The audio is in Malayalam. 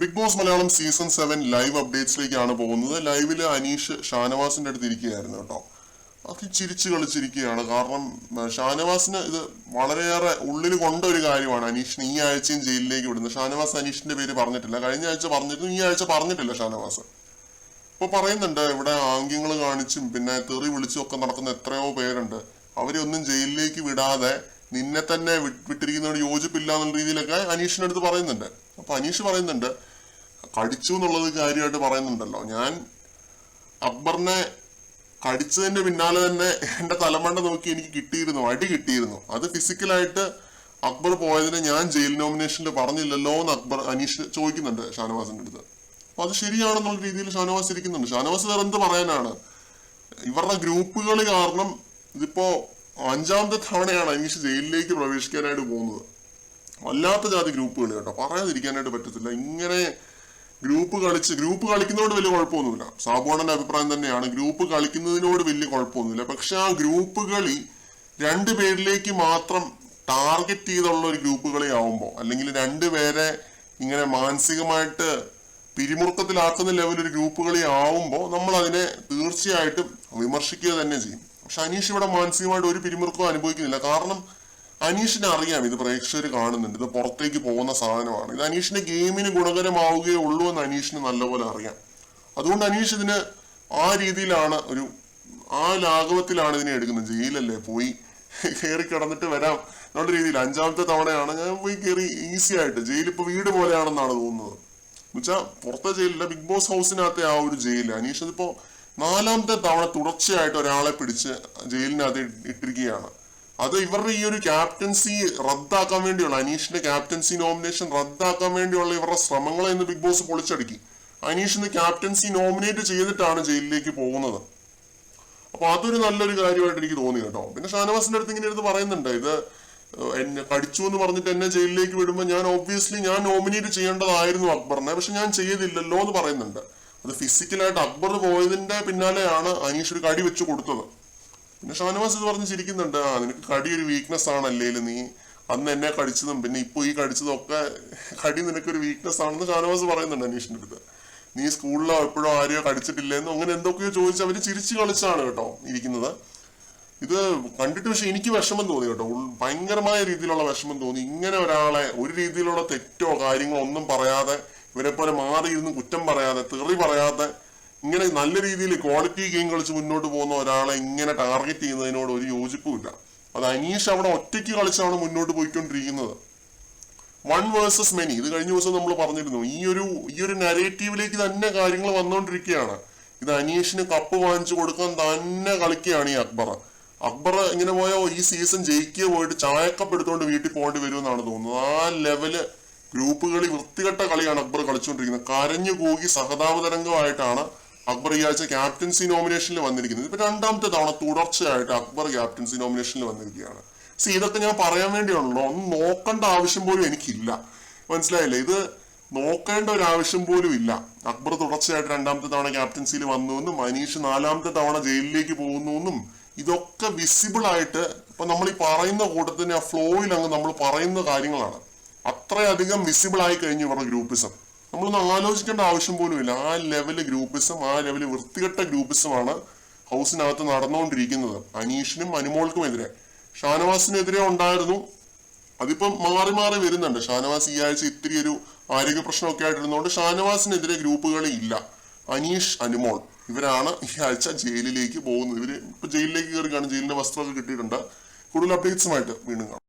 Big boss Malayalam season 7 live അപ്ഡേറ്റ്സിലേക്കാണ് പോകുന്നത്. ലൈവില് അനീഷ് ഷാനവാസിന്റെ അടുത്ത് ഇരിക്കുകയായിരുന്നു കേട്ടോ. അത് ചിരിച്ചു കളിച്ചിരിക്കുകയാണ്. കാരണം ഷാനവാസിന് ഇത് വളരെയേറെ ഉള്ളിൽ കൊണ്ട ഒരു കാര്യമാണ് അനീഷിന് ഈ ആഴ്ചയും ജയിലിലേക്ക് വിടുന്നത്. ഷാനവാസ് അനീഷിന്റെ പേര് പറഞ്ഞിട്ടില്ല, കഴിഞ്ഞ ആഴ്ച പറഞ്ഞിട്ടും ഈ ആഴ്ച പറഞ്ഞിട്ടില്ല ഷാനവാസ്. ഇപ്പൊ പറയുന്നുണ്ട് ഇവിടെ ആംഗ്യങ്ങൾ കാണിച്ചും പിന്നെ തെറി വിളിച്ചും ഒക്കെ നടക്കുന്ന എത്രയോ പേരുണ്ട്, അവരെ ഒന്നും ജയിലിലേക്ക് വിടാതെ നിന്നെ തന്നെ വിട്ടിരിക്കുന്നതിനോട് യോജിപ്പില്ല എന്നുള്ള രീതിയിലൊക്കെ അനീഷിന്റെ അടുത്ത് പറയുന്നുണ്ട്. അപ്പൊ അനീഷ് പറയുന്നുണ്ട് കടിച്ചു എന്നുള്ളത് കാര്യമായിട്ട് പറയുന്നുണ്ടല്ലോ, ഞാൻ അക്ബറിനെ കടിച്ചതിന്റെ പിന്നാലെ തന്നെ എന്റെ തലമണ്ട നോക്കി എനിക്ക് കിട്ടിയിരുന്നു, അടി കിട്ടിയിരുന്നു. അത് ഫിസിക്കലായിട്ട് അക്ബർ പോയതിനെ ഞാൻ ജയിൽ നോമിനേഷനിൽ പറഞ്ഞില്ലല്ലോ എന്ന് അനീഷ് ചോദിക്കുന്നുണ്ട് ഷാനവാസിന്റെ അടുത്ത്. അപ്പൊ അത് ശരിയാണെന്നുള്ള രീതിയിൽ ഷാനവാസ് ഇരിക്കുന്നുണ്ട്. ഷാനവാസ് വേറെ എന്ത് പറയാനാണ്, ഇവരുടെ ഗ്രൂപ്പുകൾ കാരണം ഇതിപ്പോ 5ാമത്തെ തവണയാണ് അനീഷ് ജയിലിലേക്ക് പ്രവേശിക്കാനായിട്ട് പോകുന്നത്. വല്ലാത്ത ജാതി ഗ്രൂപ്പുകൾ കേട്ടോ, പറയാതിരിക്കാനായിട്ട് പറ്റത്തില്ല. ഇങ്ങനെ ഗ്രൂപ്പ് കളിക്കുന്നതോട് വലിയ കുഴപ്പമൊന്നുമില്ല. സാബുവണ്ണന്റെ അഭിപ്രായം തന്നെയാണ്, ഗ്രൂപ്പ് കളിക്കുന്നതിനോട് വലിയ കുഴപ്പമൊന്നുമില്ല. പക്ഷെ ആ ഗ്രൂപ്പ് കളി 2 പേരിലേക്ക് മാത്രം ടാർഗറ്റ് ചെയ്തുള്ള ഒരു ഗ്രൂപ്പ് കളി ആവുമ്പോൾ, അല്ലെങ്കിൽ 2 പേരെ ഇങ്ങനെ മാനസികമായിട്ട് പിരിമുറുക്കത്തിലാക്കുന്ന ലെവൽ ഒരു ഗ്രൂപ്പ് കളി ആവുമ്പോൾ നമ്മൾ അതിനെ തീർച്ചയായിട്ടും വിമർശിക്കുക തന്നെ ചെയ്യും. പക്ഷെ അനീഷ് ഇവിടെ മാനസികമായിട്ട് ഒരു പിരിമുറുക്കവും അനുഭവിക്കുന്നില്ല. കാരണം അനീഷിനെ അറിയാം ഇത് പ്രേക്ഷകർ കാണുന്നുണ്ട്, ഇത് പുറത്തേക്ക് പോകുന്ന സാധനമാണ്, ഇത് അനീഷിന്റെ ഗെയിമിന് ഗുണകരമാവുകയേ ഉള്ളൂ എന്ന് അനീഷിന് നല്ലപോലെ അറിയാം. അതുകൊണ്ട് അനീഷ് ഇതിന് ആ രീതിയിലാണ് ആ ലാഘവത്തിലാണ് ഇതിനെ എടുക്കുന്നത്. ജയിലല്ലേ, പോയി കയറി കിടന്നിട്ട് വരാം എന്നുള്ള രീതിയിൽ 5ാമത്തെ തവണയാണ് ഞാൻ പോയി കയറി ഈസി ആയിട്ട്. ജയിലിപ്പോ വീട് പോലെയാണെന്നാണ് തോന്നുന്നത്. എന്നുവെച്ചാൽ പുറത്തെ ജയിലില്ല, ബിഗ് ബോസ് ഹൗസിനകത്തെ ആ ഒരു ജയില്. അനീഷ് ഇതിപ്പോ 4ാമത്തെ തവണ തുടർച്ചയായിട്ട് ഒരാളെ പിടിച്ച് ജയിലിനകത്ത് ഇട്ടിരിക്കുകയാണ്. അത് ഇവരുടെ ഈ ഒരു ക്യാപ്റ്റൻസി റദ്ദാക്കാൻ വേണ്ടിയുള്ള, അനീഷിന്റെ ക്യാപ്റ്റൻസി നോമിനേഷൻ റദ്ദാക്കാൻ വേണ്ടിയുള്ള ഇവരുടെ ശ്രമങ്ങളെ ഇന്ന് ബിഗ് ബോസ് പൊളിച്ചടുക്കി. അനീഷിന് ക്യാപ്റ്റൻസി നോമിനേറ്റ് ചെയ്തിട്ടാണ് ജയിലിലേക്ക് പോകുന്നത്. അപ്പൊ അതൊരു നല്ലൊരു കാര്യമായിട്ട് എനിക്ക് തോന്നി കേട്ടോ. പിന്നെ ഷാനവാസിന്റെ അടുത്ത് ഇങ്ങനെ എടുത്ത് പറയുന്നുണ്ട്, ഇത് എന്നെ കടിച്ചു എന്ന് പറഞ്ഞിട്ട് എന്നെ ജയിലിലേക്ക് വിടുമ്പോൾ ഞാൻ നോമിനേറ്റ് ചെയ്യേണ്ടതായിരുന്നു അക്ബറിനെ, പക്ഷെ ഞാൻ ചെയ്തില്ലല്ലോ എന്ന് പറയുന്നുണ്ട്. അത് ഫിസിക്കലായിട്ട് അക്ബർ പോയതിന്റെ പിന്നാലെയാണ് അനീഷ് ഒരു കടി വെച്ച് കൊടുത്തത്. പിന്നെ ഷാനവാസ് ഇത് പറഞ്ഞ് ചിരിക്കുന്നുണ്ട്, നിനക്ക് കടി ഒരു വീക്ക്നെസ് ആണല്ലേ, നീ അന്ന് എന്നെ കടിച്ചതും പിന്നെ ഇപ്പൊ ഈ കടിച്ചതും ഒക്കെ കടി നിനക്കൊരു വീക്ക്നെസ് ആണെന്ന് ഷാനവാസ് പറയുന്നുണ്ട് അനീഷിന്റെ അടുത്ത്. നീ സ്കൂളിലോ എപ്പോഴോ ആരെയോ കടിച്ചിട്ടില്ലെന്നോ അങ്ങനെ എന്തൊക്കെയോ ചോദിച്ച് അവര് ചിരിച്ചു കളിച്ചാണ് കേട്ടോ ഇരിക്കുന്നത്. ഇത് കണ്ടിട്ട് പക്ഷെ എനിക്ക് വിഷമം തോന്നി കേട്ടോ, ഭയങ്കരമായ രീതിയിലുള്ള വിഷമം തോന്നി. ഇങ്ങനെ ഒരാളെ ഒരു രീതിയിലുള്ള തെറ്റോ കാര്യങ്ങളോ ഒന്നും പറയാതെ, ഇവരെ പോലെ മാറിയിരുന്ന് കുറ്റം പറയാതെ, തെറി പറയാതെ, ഇങ്ങനെ നല്ല രീതിയിൽ ക്വാളിറ്റി ഗെയിം കളിച്ച് മുന്നോട്ട് പോകുന്ന ഒരാളെ ഇങ്ങനെ ടാർഗറ്റ് ചെയ്യുന്നതിനോട് ഒരു യോജിപ്പുമില്ല. അത് അനീഷ് അവിടെ ഒറ്റയ്ക്ക് കളിച്ചാണ് മുന്നോട്ട് പോയിക്കൊണ്ടിരിക്കുന്നത്. 1 vs many. ഇത് കഴിഞ്ഞ ദിവസം നമ്മൾ പറഞ്ഞിരുന്നു. ഈ ഒരു നരേറ്റീവിലേക്ക് തന്നെ കാര്യങ്ങൾ വന്നുകൊണ്ടിരിക്കുകയാണ്. ഇത് അനീഷിന് കപ്പ് വാങ്ങിച്ചു കൊടുക്കാൻ തന്നെ കളിക്കുകയാണ് ഈ അക്ബർ ഇങ്ങനെ പോയോ ഈ സീസൺ ജയിക്കുക പോയിട്ട് ചായക്കപ്പ് എടുത്തുകൊണ്ട് വീട്ടിൽ പോകേണ്ടി വരുമെന്നാണ് തോന്നുന്നത്. ആ ലെവല് ഗ്രൂപ്പ് കളി, വൃത്തികെട്ട കളിയാണ് അക്ബർ കളിച്ചുകൊണ്ടിരിക്കുന്നത്. കരഞ്ഞു കൂകി സഹതാപതരംഗമായിട്ടാണ് അക്ബർ ഈ ആഴ്ച ക്യാപ്റ്റൻസി നോമിനേഷനിൽ വന്നിരിക്കുന്നത്. ഇപ്പൊ 2ാമത്തെ തവണ തുടർച്ചയായിട്ട് അക്ബർ ക്യാപ്റ്റൻസി നോമിനേഷനിൽ വന്നിരിക്കുകയാണ്. ഇതൊക്കെ ഞാൻ പറയാൻ വേണ്ടിയാണല്ലോ, ഒന്നും നോക്കേണ്ട ആവശ്യം പോലും എനിക്കില്ല, മനസ്സിലായില്ലേ? ഇത് നോക്കേണ്ട ഒരു ആവശ്യം പോലും ഇല്ല. അക്ബർ തുടർച്ചയായിട്ട് 2ാമത്തെ തവണ ക്യാപ്റ്റൻസിയിൽ വന്നുവെന്നും അനീഷ് 4ാമത്തെ തവണ ജയിലിലേക്ക് പോകുന്നുവെന്നും ഇതൊക്കെ വിസിബിൾ ആയിട്ട് ഇപ്പൊ നമ്മൾ ഈ പറയുന്ന കൂട്ടത്തിന് ആ ഫ്ലോയിൽ അങ്ങ് നമ്മൾ പറയുന്ന കാര്യങ്ങളാണ്. അത്രയധികം വിസിബിൾ ആയി കഴിഞ്ഞു ഇവരുടെ ഗ്രൂപ്പിസം. നമ്മളൊന്നും ആലോചിക്കേണ്ട ആവശ്യം പോലും ഇല്ല. ആ ലെവല് ഗ്രൂപ്പിസം, ആ ലെവല് വൃത്തികെട്ട ഗ്രൂപ്പിസമാണ് ഹൗസിനകത്ത് നടന്നുകൊണ്ടിരിക്കുന്നത്. അനീഷിനും അനുമോൾക്കുമെതിരെ, ഷാനവാസിനെതിരെ ഉണ്ടായിരുന്നു, അതിപ്പം മാറി മാറി വരുന്നുണ്ട്. ഷാനവാസ് ഈ ആഴ്ച ഇത്തിരി ഒരു ആരോഗ്യ പ്രശ്നമൊക്കെ ആയിട്ടിരുന്നതുകൊണ്ട് ഷാനവാസിനെതിരെ ഗ്രൂപ്പുകളിൽ ഇല്ല. അനീഷ്, അനുമോൾ ഇവരാണ് ഈ ആഴ്ച ജയിലിലേക്ക് പോകുന്നത്. ഇവര് ഇപ്പൊ ജയിലിലേക്ക് കയറി കാണും, ജയിലിന്റെ വസ്ത്രമൊക്കെ കിട്ടിയിട്ടുണ്ട്. കൂടുതൽ അപ്ഡേറ്റ്സുമായിട്ട് വീണ്ടും കാണാം.